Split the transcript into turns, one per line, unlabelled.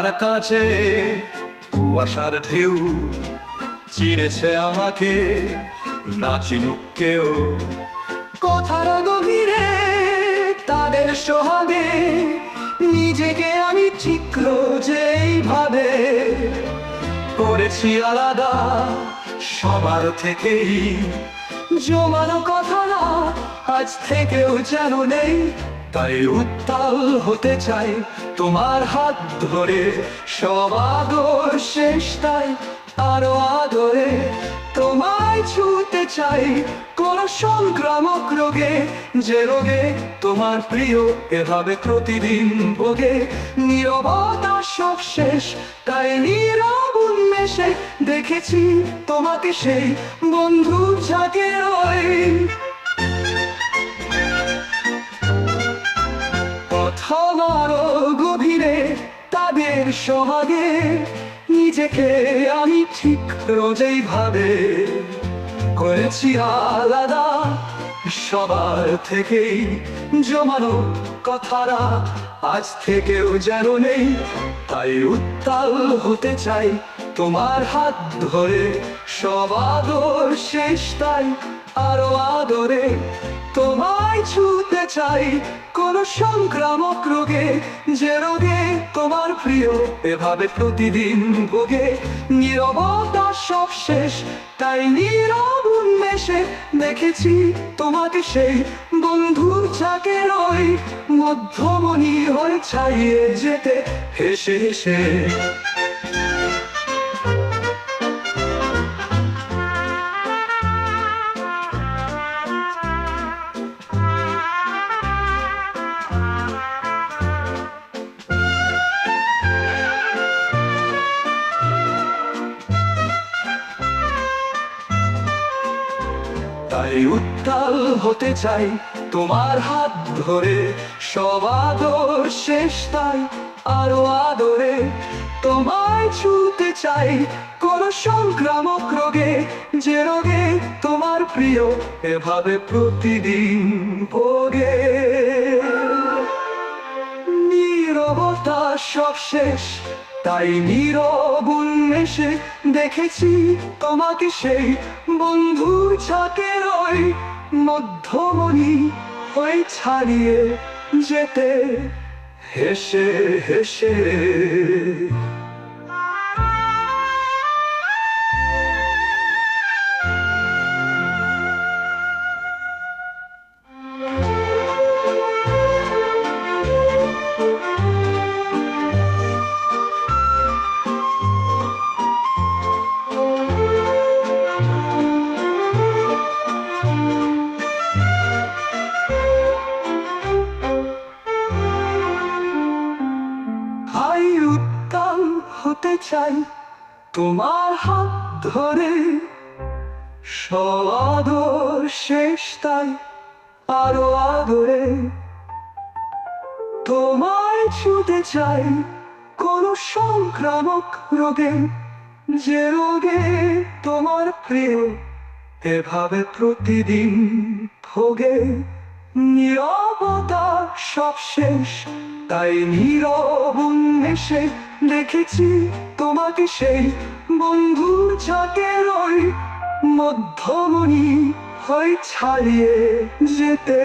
আয়নার কাছে কুয়াশার ঢেউ চিরেছে আমাকে, না চিনুক কেউ। কথার গভীরে তাদের সোহাগে নিজেকে আমি ঠিক যেইভাবে করেছি আলাদা সবার থেকেই। জমানো কথা না আজ থেকেও যেন নেই, তাই উত্তাল হতে চাই তোমার হাত ধরে। সব আদর শেষ তাই আরো আদরে তোমায় ছুঁতে চাই। কোন সংক্রামক রোগে, যে রোগে তোমার প্রিয় এভাবে প্রতিদিন ভোগে। নীরবতা সব শেষ তাই নীরব উন্মেষে দেখেছি তোমাকে সেই বন্ধু যাকে ওই কথার গভীরে তাদের সোহাগে নিজেকে আমি ঠিক যেইভাবে করেছি আলাদা সবার থেকেই। জমানো কথারা আজ থেকেও যেন নেই, তাই উত্তাল হতে চাই তোমার হাত ধরে। সব আদর শেষ তাই আরো আদরে তোমায় ছুঁতে চাই। কোন সংক্রামক রোগে, যে রোগে তোমার প্রিয় এভাবে প্রতিদিন ভোগে। নীরবতা সব শেষ তাই নীরব উন্মেষে দেখেছি তোমাকে সেই বন্ধু যাকে ওই মধ্যমণি হয়ে ছাইয়ে যেতে হেসে হেসে। তাই উত্তাল হতে চাই তোমার হাত ধরে। সব আদর শেষ তাই আরো আদরে তোমায় ছুঁতে চাই। কোন সংক্রামক রোগে, যে রোগে তোমার প্রিয় এভাবে প্রতিদিন ভোগে। নীরবতা সব শেষ তাই নীরব উন্মেষে দেখেছি তোমাকে সেই বন্ধু যাকে ওই মধ্যমণি হয়ে ছাড়িয়ে যেতে হেসে হেসে। উত্তাল হতে চাই তোমার হাত ধরে। সব আদর শেষ তাই আরো আদরে তোমায় ছুঁতে চাই। কোন সংক্রামক রোগে, যে রোগে তোমার প্রিয় এভাবে প্রতিদিন ভোগে। নীরবতা সব শেষ তাই নীরব উন্মেষে দেখেছি তোমাকে সেই বন্ধু যাকে ওই মধ্যমণি হয়ে ছাড়িয়ে যেতে